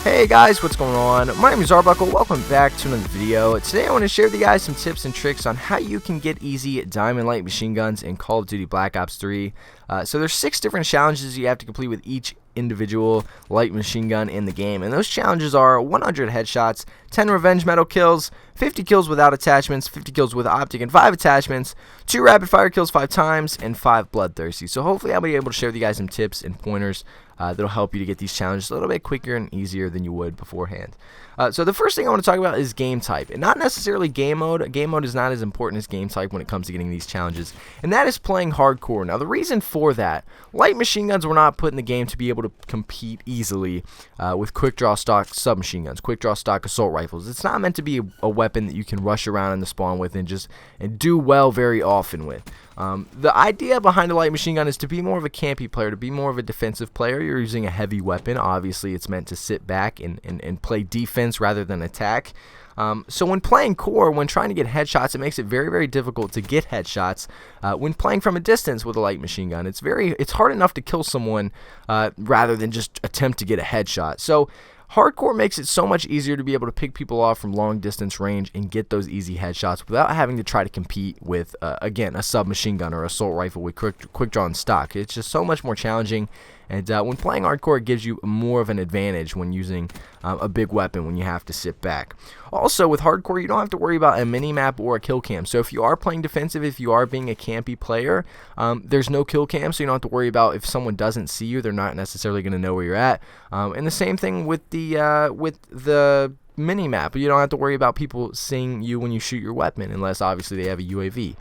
Hey guys, what's going on? My name is Arbuckle. Welcome back to another video. Today I want to share with you guys some tips and tricks on how you can get easy diamond light machine guns in Call of Duty Black Ops 3. So there's 6 different challenges you have to complete with each individual light machine gun in the game, and those challenges are 100 headshots, 10 revenge medal kills, 50 kills without attachments, 50 kills with optic and 5 attachments, 2 rapid fire kills 5 times, and 5 bloodthirsty. So hopefully I'll be able to share with you guys some tips and pointers that'll help you to get these challenges a little bit quicker and easier than you would beforehand. So the first thing I want to talk about is game type, and not necessarily game mode. Game mode is not as important as game type when it comes to getting these challenges, and that is playing hardcore. Now the reason for that, light machine guns were not put in the game to be able to compete easily with quick draw stock submachine guns, quick draw stock assault rifles. It's not meant to be a weapon that you can rush around in the spawn with and do well very often with. The idea behind a light machine gun is to be more of a campy player, to be more of a defensive player. You're using a heavy weapon. Obviously, it's meant to sit back and play defense rather than attack. So when playing core, when trying to get headshots, it makes it very, very difficult to get headshots. When playing from a distance with a light machine gun, it's hard enough to kill someone rather than just attempt to get a headshot. So hardcore makes it so much easier to be able to pick people off from long distance range and get those easy headshots without having to try to compete with, again, a submachine gun or assault rifle with quick draw and stock. It's just so much more challenging, and when playing hardcore, it gives you more of an advantage when using a big weapon when you have to sit back. Also, with hardcore, you don't have to worry about a mini-map or a kill cam. So if you are playing defensive, if you are being a campy player, there's no kill cam, so you don't have to worry about if someone doesn't see you, they're not necessarily going to know where you're at. And the same thing with the mini-map. You don't have to worry about people seeing you when you shoot your weapon, unless obviously they have a UAV,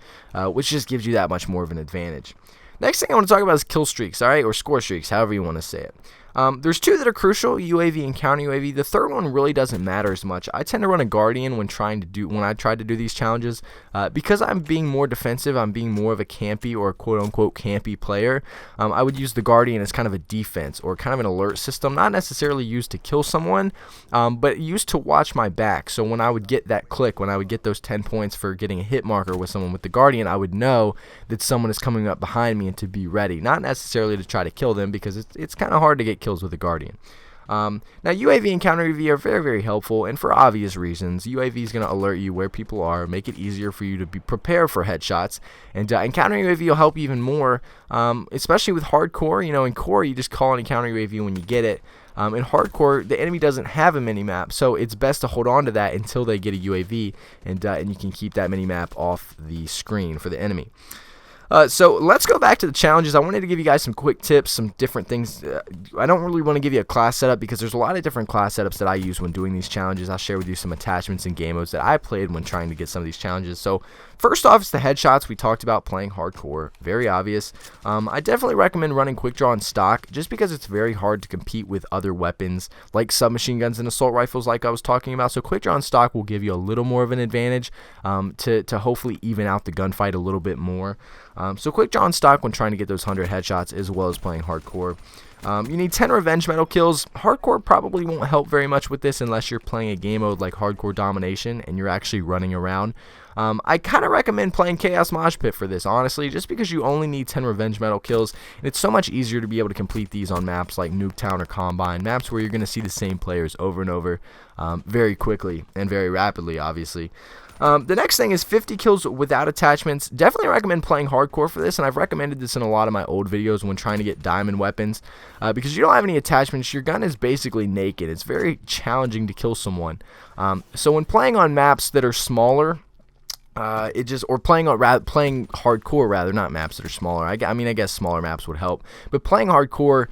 which just gives you that much more of an advantage. Next thing I want to talk about is kill streaks, alright, or score streaks, however you want to say it. There's 2 that are crucial, UAV and counter UAV. The third one really doesn't matter as much. I tend to run a Guardian when I try to do these challenges because I'm being more defensive. I'm being more of a campy or quote-unquote campy player. I would use the Guardian as kind of a defense or kind of an alert system, not necessarily used to kill someone, but used to watch my back. So when I would get that click, when I would get those 10 points for getting a hit marker with someone with the Guardian, I would know that someone is coming up behind me and to be ready. Not necessarily to try to kill them, because it's kind of hard to get kills with the Guardian. Now UAV and counter UAV are very, very helpful, and for obvious reasons. UAV is going to alert you where people are, make it easier for you to be prepared for headshots, and counter UAV will help you even more, especially with hardcore. You know, in core you just call any counter UAV when you get it. In hardcore, the enemy doesn't have a mini-map, so it's best to hold on to that until they get a UAV, and you can keep that mini-map off the screen for the enemy. So let's go back to the challenges. I wanted to give you guys some quick tips, some different things. I don't really want to give you a class setup because there's a lot of different class setups that I use when doing these challenges. I'll share with you some attachments and game modes that I played when trying to get some of these challenges. So first off, it's the headshots. We talked about playing hardcore. Very obvious. I definitely recommend running quick draw and stock just because it's very hard to compete with other weapons like submachine guns and assault rifles like I was talking about. So quick draw and stock will give you a little more of an advantage to hopefully even out the gunfight a little bit more. So quick draw and stock when trying to get those 100 headshots as well as playing hardcore. You need 10 revenge medal kills. Hardcore probably won't help very much with this unless you're playing a game mode like hardcore domination and you're actually running around. I kind of recommend playing Chaos Mosh Pit for this, honestly, just because you only need 10 revenge medal kills, and it's so much easier to be able to complete these on maps like Nuketown or Combine, maps where you're going to see the same players over and over very quickly and very rapidly, obviously. The next thing is 50 kills without attachments. Definitely recommend playing hardcore for this, and I've recommended this in a lot of my old videos when trying to get diamond weapons, because you don't have any attachments. Your gun is basically naked. It's very challenging to kill someone. So when playing on maps that are smaller, playing hardcore rather, not maps that are smaller. I mean, I guess smaller maps would help, but playing hardcore,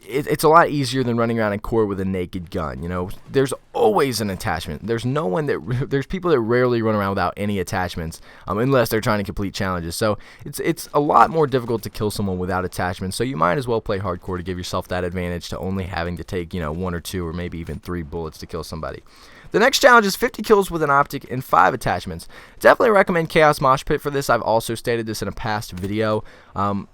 it's a lot easier than running around in core with a naked gun. You know, there's always an attachment. There's people that rarely run around without any attachments, unless they're trying to complete challenges. So it's a lot more difficult to kill someone without attachments. So you might as well play hardcore to give yourself that advantage to only having to take 1 or 2 or maybe even 3 bullets to kill somebody. The next challenge is 50 kills with an optic and 5 attachments. Definitely recommend Chaos Mosh Pit for this. I've also stated this in a past video.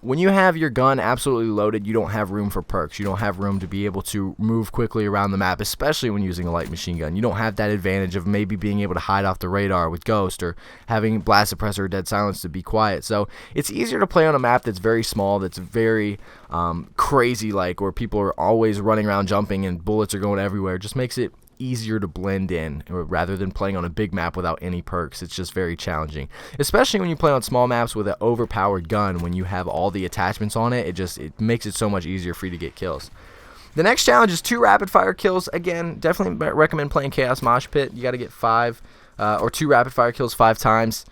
When you have your gun absolutely loaded, you don't have room for perks. You don't have room to be able to move quickly around the map, especially when using a light machine gun. You don't have that advantage of maybe being able to hide off the radar with Ghost, or having blast suppressor or dead silence to be quiet. So it's easier to play on a map that's very small, that's very crazy, like where people are always running around jumping and bullets are going everywhere. It just makes it easier to blend in rather than playing on a big map without any perks. It's just very challenging, especially when you play on small maps with an overpowered gun. When you have all the attachments on it, it makes it so much easier for you to get kills. The next challenge is 2 rapid fire kills. Again, definitely recommend playing Chaos Mosh Pit. You got to get 5 or 2 rapid fire kills 5 times.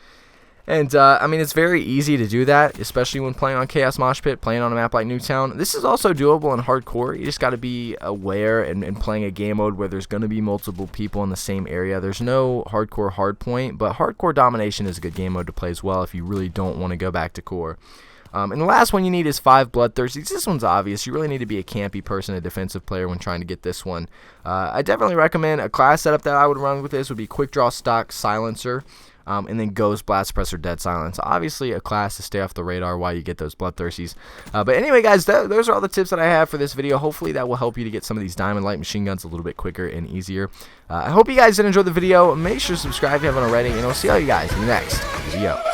And, I mean, it's very easy to do that, especially when playing on Chaos Mosh Pit, playing on a map like Newtown. This is also doable in hardcore. You just got to be aware and playing a game mode where there's going to be multiple people in the same area. There's no hardcore hardpoint, but hardcore domination is a good game mode to play as well if you really don't want to go back to core. And the last one you need is 5 Bloodthirsties. This one's obvious. You really need to be a campy person, a defensive player when trying to get this one. I definitely recommend a class setup that I would run with this would be Quick Draw Stock Silencer. And then Ghost, Blast Suppressor, Dead Silence. Obviously a class to stay off the radar while you get those Bloodthirsties. But anyway, guys, those are all the tips that I have for this video. Hopefully that will help you to get some of these Diamond Light machine guns a little bit quicker and easier. I hope you guys did enjoy the video. Make sure to subscribe if you haven't already, and I'll see all you guys in the next video.